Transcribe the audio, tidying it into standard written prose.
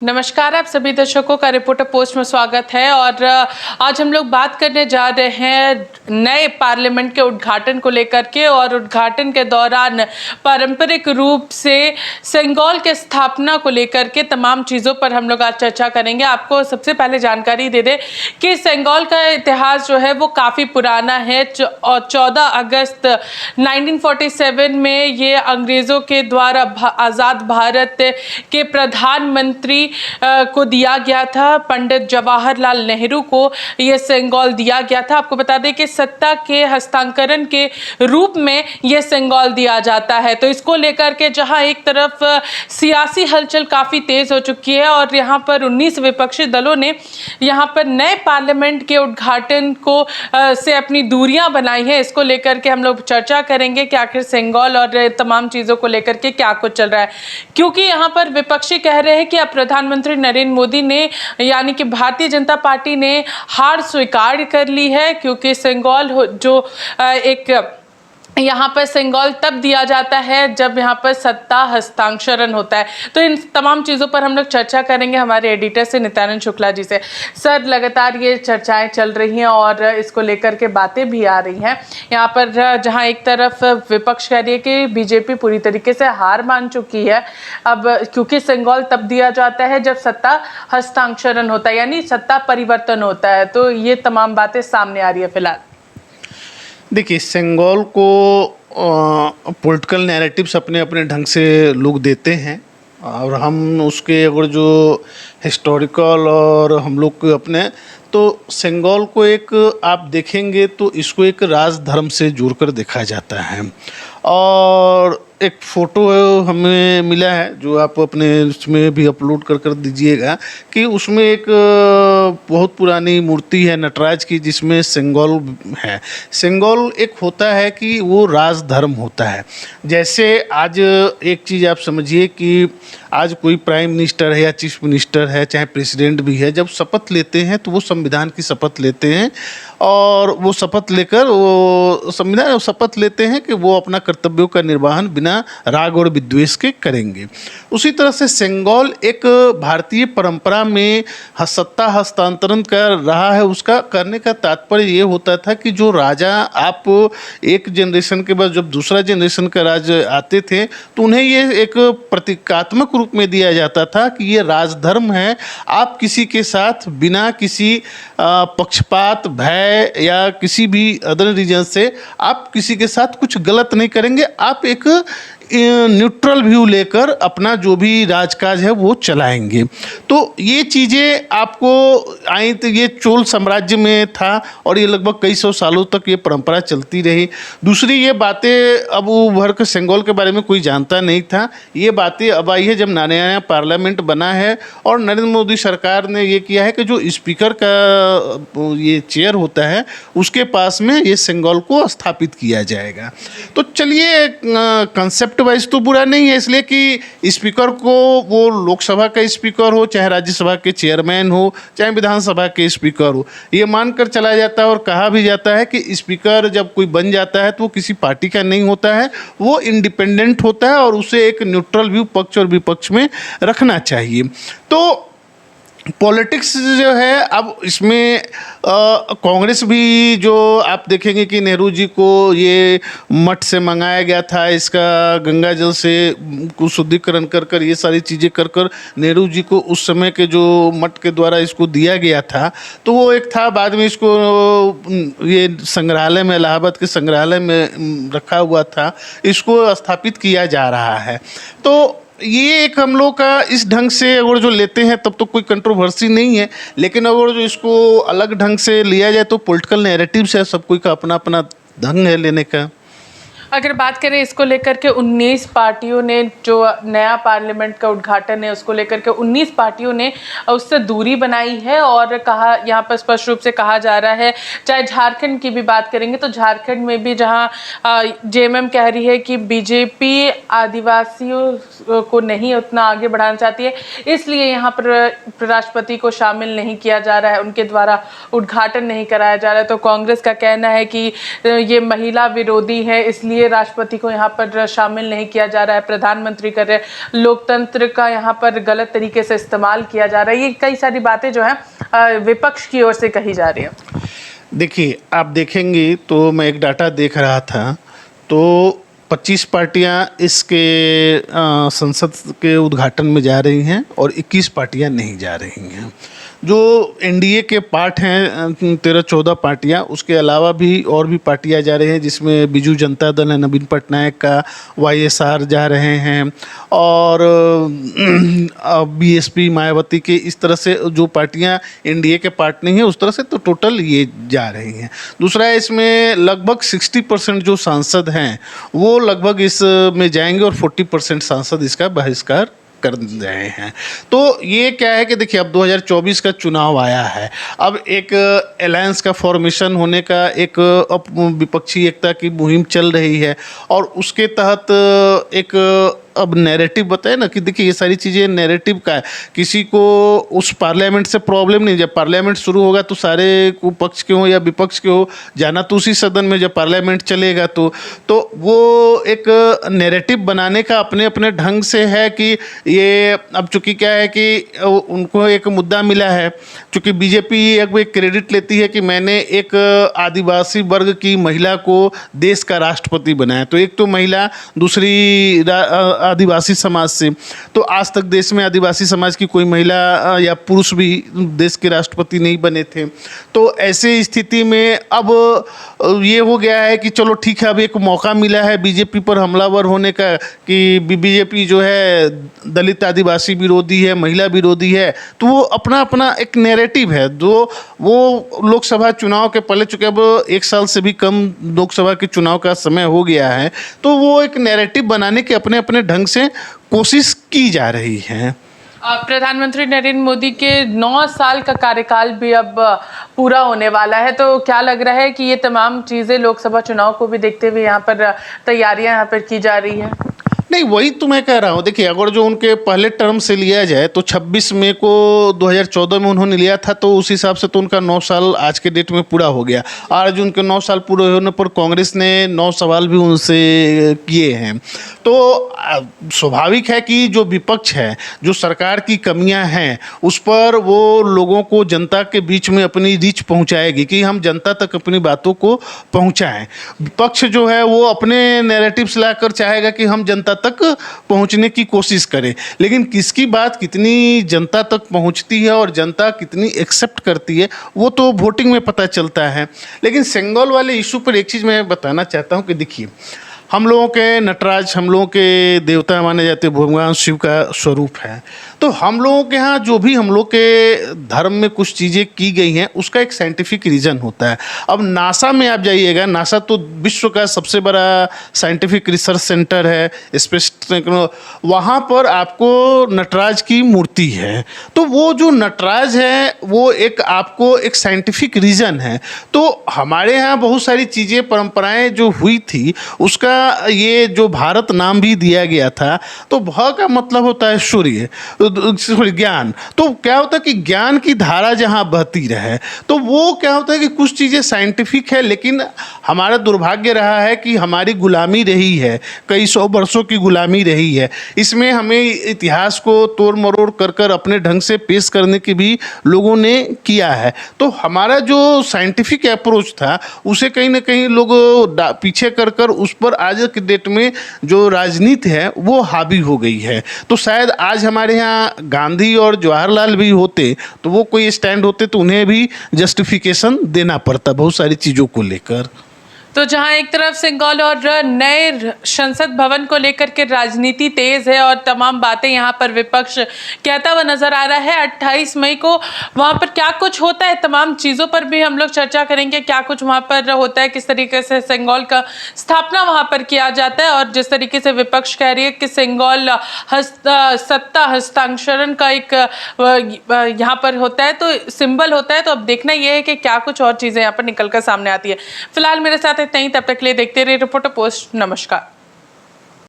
नमस्कार, आप सभी दर्शकों का रिपोर्टर पोस्ट में स्वागत है। और आज हम लोग बात करने जा रहे हैं नए पार्लियामेंट के उद्घाटन को लेकर के। और उद्घाटन के दौरान पारंपरिक रूप से सेंगोल के स्थापना को लेकर के तमाम चीज़ों पर हम लोग आज चर्चा करेंगे। आपको सबसे पहले जानकारी दे दें कि सेंगोल का इतिहास जो है वो काफ़ी पुराना है और 14 अगस्त 1947 में ये अंग्रेज़ों के द्वारा आज़ाद भारत के प्रधानमंत्री को दिया गया था। पंडित जवाहरलाल नेहरू को यह सेंगोल दिया गया था। आपको बता दें कि सत्ता के हस्तांतरण के रूप में यह सेंगोल दिया जाता है। तो इसको लेकर के जहां एक तरफ सियासी हलचल काफ़ी तेज़ हो चुकी है और यहां पर 19 विपक्षी दलों ने यहां पर नए पार्लियामेंट के उद्घाटन को से अपनी दूरियां बनाई हैं। इसको लेकर के हम लोग चर्चा करेंगे कि आखिर सेंगोल और तमाम चीज़ों को लेकर के क्या कुछ चल रहा है, क्योंकि यहाँ पर विपक्षी कह रहे हैं कि अब प्रधानमंत्री नरेंद्र मोदी ने यानी कि भारतीय जनता पार्टी ने हार स्वीकार कर ली है, क्योंकि सेंगोल जो एक यहाँ पर सेंगोल तब दिया जाता है जब यहाँ पर सत्ता हस्तांतरण होता है। तो इन तमाम चीज़ों पर हम लोग चर्चा करेंगे हमारे एडिटर से नित्यानंद शुक्ला जी से। सर, लगातार ये चर्चाएं चल रही हैं और इसको लेकर के बातें भी आ रही हैं यहाँ पर, जहाँ एक तरफ विपक्ष कह रही है कि बीजेपी पूरी तरीके से हार मान चुकी है अब, क्योंकि सेंगोल तब दिया जाता है जब सत्ता हस्तांतरण होता है, यानी सत्ता परिवर्तन होता है। तो ये तमाम बातें सामने आ रही है फिलहाल। देखिए, सेंगोल को पॉलिटिकल नैरेटिव्स अपने अपने ढंग से लोग देते हैं और हम उसके अगर जो हिस्टोरिकल और हम लोग को अपने, तो सेंगोल को एक आप देखेंगे तो इसको एक राजधर्म से जोड़कर देखा जाता है। और एक फ़ोटो हमें मिला है जो आप अपने उसमें भी अपलोड कर दीजिएगा कि उसमें एक बहुत पुरानी मूर्ति है नटराज की जिसमें सेंगोल है। सेंगोल एक होता है कि वो राजधर्म होता है। जैसे आज एक चीज़ आप समझिए कि आज कोई प्राइम मिनिस्टर है या चीफ मिनिस्टर है, चाहे प्रेसिडेंट भी है, जब शपथ लेते हैं तो वो संविधान की शपथ लेते हैं और वो शपथ लेकर वो संविधान शपथ लेते हैं कि वो अपना कर्तव्यों का निर्वहन बिना राग और विद्वेष के करेंगे। उसी तरह से सेंगोल एक भारतीय परंपरा में सत्ता हस्तांतरण कर रहा है। उसका करने का तात्पर्य ये होता था कि जो राजा आप एक जनरेशन के बाद जब दूसरा जनरेशन का राज आते थे तो उन्हें ये एक प्रतीकात्मक रूप में दिया जाता था कि ये राजधर्म है। आप किसी के साथ बिना किसी पक्षपात, भय या किसी भी अदर रीजन से आप किसी के साथ कुछ गलत नहीं करेंगे। आप एक न्यूट्रल व्यू लेकर अपना जो भी राजकाज है वो चलाएंगे। तो ये चीज़ें आपको आई, तो ये चोल साम्राज्य में था और ये लगभग कई सौ सालों तक ये परंपरा चलती रही। दूसरी ये बातें अब वो भर के सेंगोल के बारे में कोई जानता नहीं था। ये बातें अब आई है जब नया पार्लियामेंट बना है और नरेंद्र मोदी सरकार ने ये किया है कि जो स्पीकर का ये चेयर होता है उसके पास में ये सेंगोल को स्थापित किया जाएगा। तो चलिए, कंसेप्ट वाइज तो बुरा नहीं है, इसलिए कि स्पीकर को वो लोकसभा का स्पीकर हो, चाहे राज्यसभा के चेयरमैन हो, चाहे विधानसभा के स्पीकर हो, ये मानकर चला जाता है और कहा भी जाता है कि स्पीकर जब कोई बन जाता है तो वो किसी पार्टी का नहीं होता है, वो इंडिपेंडेंट होता है और उसे एक न्यूट्रल व्यू पक्ष और विपक्ष में रखना चाहिए। तो पॉलिटिक्स जो है अब इसमें कांग्रेस भी, जो आप देखेंगे कि नेहरू जी को ये मठ से मंगाया गया था, इसका गंगा जल से शुद्धिकरण कर ये सारी चीज़ें कर नेहरू जी को उस समय के जो मठ के द्वारा इसको दिया गया था, तो वो एक था। बाद में इसको ये संग्रहालय में, इलाहाबाद के संग्रहालय में रखा हुआ था, इसको स्थापित किया जा रहा है। तो ये एक हम लोग का इस ढंग से अगर जो लेते हैं तब तो कोई कंट्रोवर्सी नहीं है, लेकिन अगर जो इसको अलग ढंग से लिया जाए तो पॉलिटिकल नैरेटिव्स है, सब कोई का अपना अपना ढंग है लेने का। अगर बात करें इसको लेकर के 19 पार्टियों ने, जो नया पार्लियामेंट का उद्घाटन है उसको लेकर के 19 पार्टियों ने उससे दूरी बनाई है और कहा, यहाँ पर स्पष्ट रूप से कहा जा रहा है, चाहे झारखंड की भी बात करेंगे तो झारखंड में भी जहाँ जेएमएम कह रही है कि बीजेपी आदिवासियों को नहीं उतना आगे बढ़ाना चाहती है, इसलिए यहाँ पर राष्ट्रपति को शामिल नहीं किया जा रहा है, उनके द्वारा उद्घाटन नहीं कराया जा रहा है। तो कांग्रेस का कहना है कि ये महिला विरोधी है, इसलिए ये राष्ट्रपति को यहाँ पर शामिल नहीं किया जा रहा है, प्रधानमंत्री कर रहे, लोकतंत्र का यहाँ पर गलत तरीके से इस्तेमाल किया जा रहा है, ये कई सारी बातें जो है विपक्ष की ओर से कही जा रही है। देखिए, आप देखेंगे तो मैं एक डाटा देख रहा था, तो 25 पार्टियां इसके संसद के उद्घाटन में जा रही हैं और 21 पार्टियां नहीं जा रही हैं। जो एनडीए के पार्ट हैं 13-14 पार्टियां, उसके अलावा भी और भी पार्टियां जा रही हैं, जिसमें बीजू जनता दल है, नवीन पटनायक का, वाईएसआर जा रहे हैं और बीएसपी मायावती के, इस तरह से जो पार्टियां एनडीए के पार्ट नहीं है उस तरह से तो टोटल ये जा रही हैं। दूसरा है, इसमें लगभग 60% जो सांसद हैं वो लगभग इस में जाएंगे और 40% सांसद इसका बहिष्कार कर रहे हैं। तो ये क्या है कि देखिए, अब 2024 का चुनाव आया है, अब एक अलायंस का फॉर्मेशन होने का एक विपक्षी एकता की मुहिम चल रही है और उसके तहत एक अब नैरेटिव बताए ना कि देखिए ये सारी चीज़ें नैरेटिव का है। किसी को उस पार्लियामेंट से प्रॉब्लम नहीं, जब पार्लियामेंट शुरू होगा तो सारे को पक्ष के हो या विपक्ष के हो जाना तो उसी सदन में, जब पार्लियामेंट चलेगा तो वो एक नैरेटिव बनाने का अपने अपने ढंग से है कि ये अब चूँकि क्या है कि उनको एक मुद्दा मिला है, चूँकि बीजेपी एक क्रेडिट लेती है कि मैंने एक आदिवासी वर्ग की महिला को देश का राष्ट्रपति बनाया, तो एक तो महिला, दूसरी आदिवासी समाज से, तो आज तक देश में आदिवासी समाज की कोई महिला या पुरुष भी देश के राष्ट्रपति नहीं बने थे। तो ऐसे स्थिति में अब ये हो गया है कि चलो ठीक है, अब एक मौका मिला है बीजेपी पर हमलावर होने का कि बीजेपी जो है दलित आदिवासी विरोधी है, महिला विरोधी है, तो वो अपना अपना एक नैरेटिव है जो वो लोकसभा चुनाव के पहले, चूँकि अब 1 साल से भी कम लोकसभा के चुनाव का समय हो गया है, तो वो एक नैरेटिव बनाने के अपने अपने ढंग से कोशिश की जा रही है। प्रधानमंत्री नरेंद्र मोदी के 9 साल का कार्यकाल भी अब पूरा होने वाला है, तो क्या लग रहा है कि ये तमाम चीज़ें लोकसभा चुनाव को भी देखते हुए यहाँ पर तैयारियां यहाँ पर की जा रही है? नहीं, वही तो मैं कह रहा हूँ। देखिए, अगर जो उनके पहले टर्म से लिया जाए तो 26 मई को 2014 में उन्होंने लिया था, तो उस हिसाब से तो उनका 9 साल आज के डेट में पूरा हो गया। आज उनके 9 साल पूरे होने पर कांग्रेस ने 9 सवाल भी उनसे किए हैं। तो स्वाभाविक है कि जो विपक्ष है, जो सरकार की कमियां हैं, उस पर वो लोगों को, जनता के बीच में अपनी रीच पहुंचाएगी कि हम जनता तक अपनी बातों को पहुंचाएं। विपक्ष जो है वो अपने नैरेटिव्स लाकर चाहेगा कि हम जनता तक पहुंचने की कोशिश करें, लेकिन किसकी बात कितनी जनता तक पहुंचती है और जनता कितनी एक्सेप्ट करती है वो तो वोटिंग में पता चलता है। लेकिन सेंगोल वाले इशू पर एक चीज़ मैं बताना चाहता हूं कि देखिए, हम लोगों के नटराज, हम लोगों के देवता माने जाते भगवान शिव का स्वरूप है, तो हम लोगों के यहाँ जो भी हम लोग के धर्म में कुछ चीज़ें की गई हैं उसका एक साइंटिफिक रीज़न होता है। अब नासा में आप जाइएगा, नासा तो विश्व का सबसे बड़ा साइंटिफिक रिसर्च सेंटर है, स्पेस टेक्नोलॉजी, वहाँ पर आपको नटराज की मूर्ति है, तो वो जो नटराज है वो एक आपको एक साइंटिफिक रीज़न है। तो हमारे यहाँ बहुत सारी चीज़ें, परंपराएं जो हुई थी, उसका ये जो भारत नाम भी दिया गया था, तो भ का मतलब होता है सूर्य, ज्ञान। तो क्या होता है कि ज्ञान की धारा जहाँ बहती रहे, तो वो क्या होता है कि कुछ चीज़ें साइंटिफिक है, लेकिन हमारा दुर्भाग्य रहा है कि हमारी गुलामी रही है, कई 100 वर्षों की गुलामी रही है। इसमें हमें इतिहास को तोड़ मरोड़ कर कर अपने ढंग से पेश करने की भी लोगों ने किया है। तो हमारा जो साइंटिफिक अप्रोच था उसे कहीं ना कहीं लोग पीछे कर कर उस पर आज के डेट में जो राजनीति है वो हावी हो गई है। तो शायद आज हमारे यहाँ गांधी और जवाहरलाल भी होते तो वो कोई स्टैंड होते तो उन्हें भी जस्टिफिकेशन देना पड़ता बहुत सारी चीज़ों को लेकर। तो जहां एक तरफ सिंगौल और नए संसद भवन को लेकर के राजनीति तेज है और तमाम बातें यहां पर विपक्ष कहता हुआ नजर आ रहा है, 28 मई को वहां पर क्या कुछ होता है, तमाम चीज़ों पर भी हम लोग चर्चा करेंगे। क्या कुछ वहां पर होता है, किस तरीके से सिंगौल का स्थापना वहां पर किया जाता है, और जिस तरीके से विपक्ष कह रही है कि सिंगौल सत्ता हस्तांतरण का एक यहाँ पर होता है, तो सिंबल होता है। तो अब देखना यह है कि क्या कुछ और चीज़ें यहाँ पर निकल कर सामने आती है। फिलहाल मेरे साथ इतना ही, तब तक के लिए देखते रहिए रिपोर्टर पोस्ट। नमस्कार।